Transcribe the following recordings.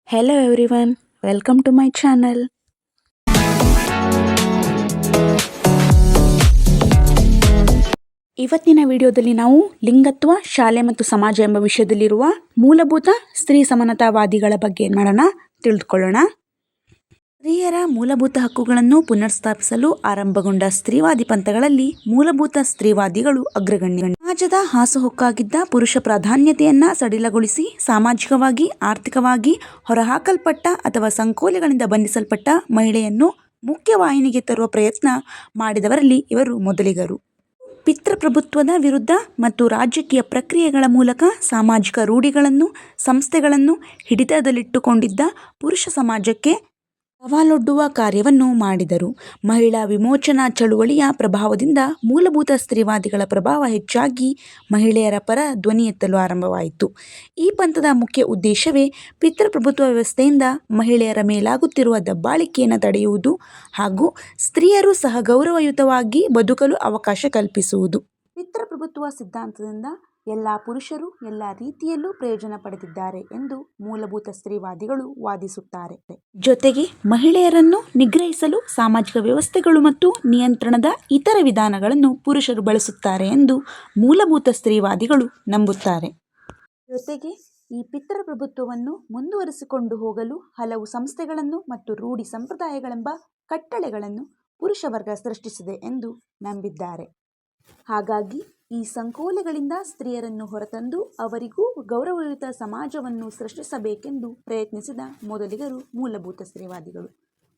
Hello everyone, welcome to my channel. ಇವತ್ತಿನ ವಿಡಿಯೋದಲ್ಲಿ ನಾವು ಲಿಂಗತ್ವ, ಶಾಲೆ ಮತ್ತು ಸಮಾಜ ಎಂಬ ವಿಷಯದಲ್ಲಿರುವ ಮೂಲಭೂತ ಸ್ತ್ರೀ ಸಮಾನತಾವಾದಿಗಳ ಬಗ್ಗೆ ತಿಳಿದುಕೊಳ್ಳೋಣ. ಸ್ತ್ರೀಯರ ಮೂಲಭೂತ ಹಕ್ಕುಗಳನ್ನು ಪುನರ್ಸ್ಥಾಪಿಸಲು ಆರಂಭಗೊಂಡ ಸ್ತ್ರೀವಾದಿ ಪಂಥಗಳಲ್ಲಿ ಮೂಲಭೂತ ಸ್ತ್ರೀವಾದಿಗಳು ಅಗ್ರಗಣ್ಯ. ಸಮಾಜದ ಹಾಸುಹೊಕ್ಕಾಗಿದ್ದ ಪುರುಷ ಪ್ರಾಧಾನ್ಯತೆಯನ್ನು ಸಡಿಲಗೊಳಿಸಿ ಸಾಮಾಜಿಕವಾಗಿ, ಆರ್ಥಿಕವಾಗಿ ಹೊರಹಾಕಲ್ಪಟ್ಟ ಅಥವಾ ಸಂಕೋಲೆಗಳಿಂದ ಬಂಧಿಸಲ್ಪಟ್ಟ ಮಹಿಳೆಯನ್ನು ಮುಖ್ಯವಾಹಿನಿಗೆ ತರುವ ಪ್ರಯತ್ನ ಮಾಡಿದವರಲ್ಲಿ ಇವರು ಮೊದಲಿಗರು. ಪಿತೃಪ್ರಭುತ್ವದ ವಿರುದ್ಧ ಮತ್ತು ರಾಜಕೀಯ ಪ್ರಕ್ರಿಯೆಗಳ ಮೂಲಕ ಸಾಮಾಜಿಕ ರೂಢಿಗಳನ್ನು, ಸಂಸ್ಥೆಗಳನ್ನು ಹಿಡಿತದಲ್ಲಿಟ್ಟುಕೊಂಡಿದ್ದ ಪುರುಷ ಸಮಾಜಕ್ಕೆ ಸವಾಲೊಡ್ಡುವ ಕಾರ್ಯವನ್ನು ಮಾಡಿದರು. ಮಹಿಳಾ ವಿಮೋಚನಾ ಚಳುವಳಿಯ ಪ್ರಭಾವದಿಂದ ಮೂಲಭೂತ ಸ್ತ್ರೀವಾದಿಗಳ ಪ್ರಭಾವ ಹೆಚ್ಚಾಗಿ ಮಹಿಳೆಯರ ಪರ ಧ್ವನಿ ಎತ್ತಲು ಆರಂಭವಾಯಿತು. ಈ ಪಂಥದ ಮುಖ್ಯ ಉದ್ದೇಶವೇ ಪಿತೃಪ್ರಭುತ್ವ ವ್ಯವಸ್ಥೆಯಿಂದ ಮಹಿಳೆಯರ ಮೇಲಾಗುತ್ತಿರುವ ದಬ್ಬಾಳಿಕೆಯನ್ನು ತಡೆಯುವುದು ಹಾಗೂ ಸ್ತ್ರೀಯರು ಸಹ ಗೌರವಯುತವಾಗಿ ಬದುಕಲು ಅವಕಾಶ ಕಲ್ಪಿಸುವುದು. ಪಿತೃಪ್ರಭುತ್ವ ಸಿದ್ಧಾಂತದಿಂದ ಎಲ್ಲ ಪುರುಷರು ಎಲ್ಲ ರೀತಿಯಲ್ಲೂ ಪ್ರಯೋಜನ ಪಡೆದಿದ್ದಾರೆ ಎಂದು ಮೂಲಭೂತ ಸ್ತ್ರೀವಾದಿಗಳು ವಾದಿಸುತ್ತಾರೆ. ಜೊತೆಗೆ ಮಹಿಳೆಯರನ್ನು ನಿಗ್ರಹಿಸಲು ಸಾಮಾಜಿಕ ವ್ಯವಸ್ಥೆಗಳು ಮತ್ತು ನಿಯಂತ್ರಣದ ಇತರ ವಿಧಾನಗಳನ್ನು ಪುರುಷರು ಬಳಸುತ್ತಾರೆ ಎಂದು ಮೂಲಭೂತ ಸ್ತ್ರೀವಾದಿಗಳು ನಂಬುತ್ತಾರೆ. ಜೊತೆಗೆ ಈ ಪಿತೃಪ್ರಭುತ್ವವನ್ನು ಮುಂದುವರಿಸಿಕೊಂಡು ಹೋಗಲು ಹಲವು ಸಂಸ್ಥೆಗಳನ್ನು ಮತ್ತು ರೂಢಿ ಸಂಪ್ರದಾಯಗಳೆಂಬ ಕಟ್ಟಳೆಗಳನ್ನು ಪುರುಷ ವರ್ಗ ಸೃಷ್ಟಿಸಿದೆ ಎಂದು ನಂಬಿದ್ದಾರೆ. ಹಾಗಾಗಿ ಈ ಸಂಕೋಲೆಗಳಿಂದ ಸ್ತ್ರೀಯರನ್ನು ಹೊರತಂದು ಅವರಿಗೂ ಗೌರವಯುತ ಸಮಾಜವನ್ನು ಸೃಷ್ಟಿಸಬೇಕೆಂದು ಪ್ರಯತ್ನಿಸಿದ ಮೊದಲಿಗರು ಮೂಲಭೂತ ಸ್ತ್ರೀವಾದಿಗಳು.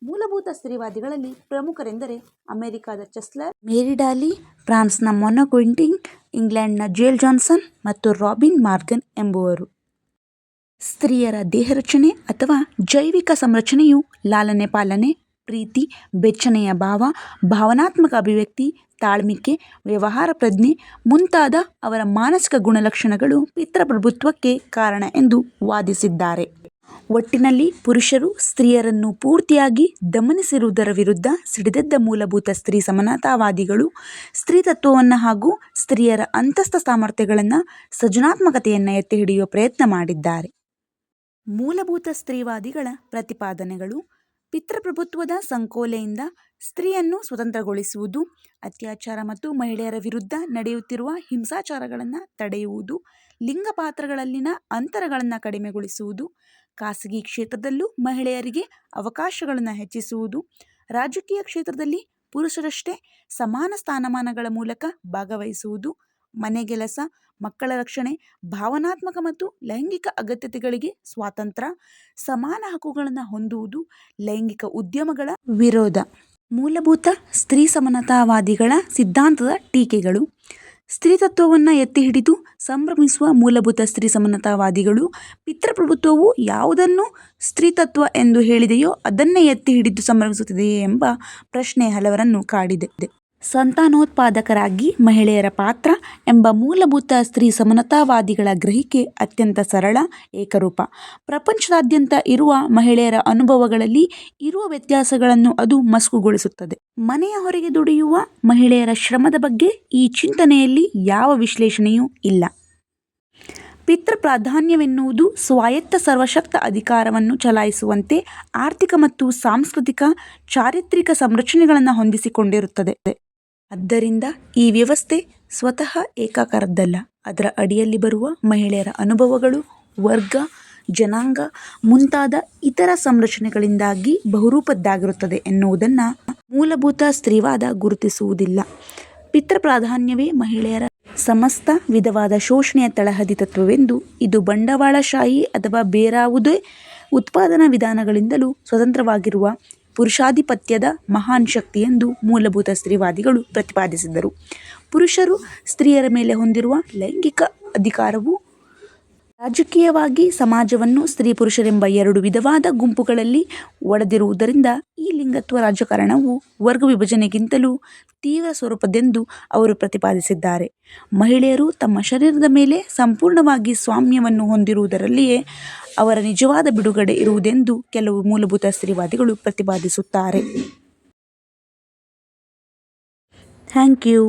ಮೂಲಭೂತ ಸ್ತ್ರೀವಾದಿಗಳಲ್ಲಿ ಪ್ರಮುಖರೆಂದರೆ ಅಮೆರಿಕಾದ ಚೆಸ್ಲರ್, ಮೇರಿ ಡಾಲಿ, ಫ್ರಾನ್ಸ್ನ ಮೊನಾ ಕ್ವಿಂಟಿಂಗ್, ಇಂಗ್ಲೆಂಡ್ನ ಜೇಲ್ ಜಾನ್ಸನ್ ಮತ್ತು ರಾಬಿನ್ ಮಾರ್ಗನ್ ಎಂಬುವರು. ಸ್ತ್ರೀಯರ ದೇಹರಚನೆ ಅಥವಾ ಜೈವಿಕ ಸಂರಚನೆಯು ಲಾಲನೆ ಪಾಲನೆ, ಪ್ರೀತಿ, ಬೆಚ್ಚನೆಯ ಭಾವ, ಭಾವನಾತ್ಮಕ ಅಭಿವ್ಯಕ್ತಿ, ತಾಳ್ಮಿಕೆ, ವ್ಯವಹಾರ ಪ್ರಜ್ಞೆ ಮುಂತಾದ ಅವರ ಮಾನಸಿಕ ಗುಣಲಕ್ಷಣಗಳು ಪಿತೃಪ್ರಭುತ್ವಕ್ಕೆ ಕಾರಣ ಎಂದು ವಾದಿಸಿದ್ದಾರೆ. ಒಟ್ಟಿನಲ್ಲಿ ಪುರುಷರು ಸ್ತ್ರೀಯರನ್ನು ಪೂರ್ತಿಯಾಗಿ ದಮನಿಸಿರುವುದರ ವಿರುದ್ಧ ಸಿಡಿದೆದ್ದ ಮೂಲಭೂತ ಸ್ತ್ರೀ ಸಮಾನತಾವಾದಿಗಳು ಸ್ತ್ರೀತತ್ವವನ್ನು ಹಾಗೂ ಸ್ತ್ರೀಯರ ಅಂತಸ್ಥ ಸಾಮರ್ಥ್ಯಗಳನ್ನು, ಸೃಜನಾತ್ಮಕತೆಯನ್ನು ಎತ್ತಿ ಹಿಡಿಯುವ ಪ್ರಯತ್ನ ಮಾಡಿದ್ದಾರೆ. ಮೂಲಭೂತ ಸ್ತ್ರೀವಾದಿಗಳ ಪ್ರತಿಪಾದನೆಗಳು: ಪಿತೃಪ್ರಭುತ್ವದ ಸಂಕೋಲೆಯಿಂದ ಸ್ತ್ರೀಯನ್ನು ಸ್ವತಂತ್ರಗೊಳಿಸುವುದು, ಅತ್ಯಾಚಾರ ಮತ್ತು ಮಹಿಳೆಯರ ವಿರುದ್ಧ ನಡೆಯುತ್ತಿರುವ ಹಿಂಸಾಚಾರಗಳನ್ನು ತಡೆಯುವುದು, ಲಿಂಗ ಪಾತ್ರಗಳಲ್ಲಿನ ಅಂತರಗಳನ್ನು ಕಡಿಮೆಗೊಳಿಸುವುದು, ಖಾಸಗಿ ಕ್ಷೇತ್ರದಲ್ಲೂ ಮಹಿಳೆಯರಿಗೆ ಅವಕಾಶಗಳನ್ನು ಹೆಚ್ಚಿಸುವುದು, ರಾಜಕೀಯ ಕ್ಷೇತ್ರದಲ್ಲಿ ಪುರುಷರಷ್ಟೇ ಸಮಾನ ಸ್ಥಾನಮಾನಗಳ ಮೂಲಕ ಭಾಗವಹಿಸುವುದು, ಮನೆಗೆಲಸ, ಮಕ್ಕಳ ರಕ್ಷಣೆ, ಭಾವನಾತ್ಮಕ ಮತ್ತು ಲೈಂಗಿಕ ಅಗತ್ಯತೆಗಳಿಗೆ ಸ್ವಾತಂತ್ರ್ಯ, ಸಮಾನ ಹಕ್ಕುಗಳನ್ನು ಹೊಂದುವುದು, ಲೈಂಗಿಕ ಉದ್ಯಮಗಳ ವಿರೋಧ. ಮೂಲಭೂತ ಸ್ತ್ರೀ ಸಮಾನತಾವಾದಿಗಳ ಸಿದ್ಧಾಂತದ ಟೀಕೆಗಳು: ಸ್ತ್ರೀತತ್ವವನ್ನು ಎತ್ತಿ ಹಿಡಿದು ಸಂಭ್ರಮಿಸುವ ಮೂಲಭೂತ ಸ್ತ್ರೀ ಸಮಾನತಾವಾದಿಗಳು ಪಿತೃಪ್ರಭುತ್ವವು ಯಾವುದನ್ನು ಸ್ತ್ರೀತತ್ವ ಎಂದು ಹೇಳಿದೆಯೋ ಅದನ್ನೇ ಎತ್ತಿ ಹಿಡಿದು ಸಂಭ್ರಮಿಸುತ್ತಿದೆಯೇ ಎಂಬ ಪ್ರಶ್ನೆ ಹಲವರನ್ನು ಕಾಡಿದೆ. ಸಂತಾನೋತ್ಪಾದಕರಾಗಿ ಮಹಿಳೆಯರ ಪಾತ್ರ ಎಂಬ ಮೂಲಭೂತ ಸ್ತ್ರೀ ಸಮಾನತಾವಾದಿಗಳ ಗ್ರಹಿಕೆ ಅತ್ಯಂತ ಸರಳ, ಏಕರೂಪ. ಪ್ರಪಂಚದಾದ್ಯಂತ ಇರುವ ಮಹಿಳೆಯರ ಅನುಭವಗಳಲ್ಲಿ ಇರುವ ವ್ಯತ್ಯಾಸಗಳನ್ನು ಅದು ಮಸುಕುಗೊಳಿಸುತ್ತದೆ. ಮನೆಯ ಹೊರಗೆ ದುಡಿಯುವ ಮಹಿಳೆಯರ ಶ್ರಮದ ಬಗ್ಗೆ ಈ ಚಿಂತನೆಯಲ್ಲಿ ಯಾವ ವಿಶ್ಲೇಷಣೆಯೂ ಇಲ್ಲ. ಪಿತೃಪ್ರಾಧಾನ್ಯವೆನ್ನುವುದು ಸ್ವಾಯತ್ತ ಸರ್ವಶಕ್ತ ಅಧಿಕಾರವನ್ನು ಚಲಾಯಿಸುವಂತೆ ಆರ್ಥಿಕ ಮತ್ತು ಸಾಂಸ್ಕೃತಿಕ, ಚಾರಿತ್ರಿಕ ಸಂರಚನೆಗಳನ್ನು ಹೊಂದಿಸಿಕೊಂಡಿರುತ್ತದೆ. ಆದ್ದರಿಂದ ಈ ವ್ಯವಸ್ಥೆ ಸ್ವತಃ ಏಕಾಕಾರದ್ದಲ್ಲ. ಅದರ ಅಡಿಯಲ್ಲಿ ಬರುವ ಮಹಿಳೆಯರ ಅನುಭವಗಳು, ವರ್ಗ, ಜನಾಂಗ ಮುಂತಾದ ಇತರ ಸಂರಚನೆಗಳಿಂದಾಗಿ ಬಹುರೂಪದ್ದಾಗಿರುತ್ತದೆ ಎನ್ನುವುದನ್ನು ಮೂಲಭೂತ ಸ್ತ್ರೀವಾದ ಗುರುತಿಸುವುದಿಲ್ಲ. ಪಿತೃಪ್ರಾಧಾನ್ಯವೇ ಮಹಿಳೆಯರ ಸಮಸ್ತ ವಿಧವಾದ ಶೋಷಣೆಯ ತಳಹದಿ ತತ್ವವೆಂದು, ಇದು ಬಂಡವಾಳಶಾಹಿ ಅಥವಾ ಬೇರಾವುದೇ ಉತ್ಪಾದನಾ ವಿಧಾನಗಳಿಂದಲೂ ಸ್ವತಂತ್ರವಾಗಿರುವ ಪುರುಷಾಧಿಪತ್ಯದ ಮಹಾನ್ ಶಕ್ತಿ ಎಂದು ಮೂಲಭೂತ ಸ್ತ್ರೀವಾದಿಗಳು ಪ್ರತಿಪಾದಿಸಿದರು. ಪುರುಷರು ಸ್ತ್ರೀಯರ ಮೇಲೆ ಹೊಂದಿರುವ ಲೈಂಗಿಕ ಅಧಿಕಾರವು ರಾಜಕೀಯವಾಗಿ ಸಮಾಜವನ್ನು ಸ್ತ್ರೀ-ಪುರುಷರೆಂಬ ಎರಡು ವಿಧವಾದ ಗುಂಪುಗಳಲ್ಲಿ ಒಡೆದಿರುವುದರಿಂದ ಈ ಲಿಂಗತ್ವ ರಾಜಕಾರಣವು ವರ್ಗ ವಿಭಜನೆಗಿಂತಲೂ ತೀವ್ರ ಸ್ವರೂಪದ್ದೆಂದು ಅವರು ಪ್ರತಿಪಾದಿಸಿದ್ದಾರೆ. ಮಹಿಳೆಯರು ತಮ್ಮ ಶರೀರದ ಮೇಲೆ ಸಂಪೂರ್ಣವಾಗಿ ಸ್ವಾಮ್ಯವನ್ನು ಹೊಂದಿರುವುದರಲ್ಲಿಯೇ ಅವರ ನಿಜವಾದ ಬಿಡುಗಡೆ ಇರುವುದೆಂದು ಕೆಲವು ಮೂಲಭೂತ ಸ್ತ್ರೀವಾದಿಗಳು ಪ್ರತಿಪಾದಿಸುತ್ತಾರೆ. Thank you.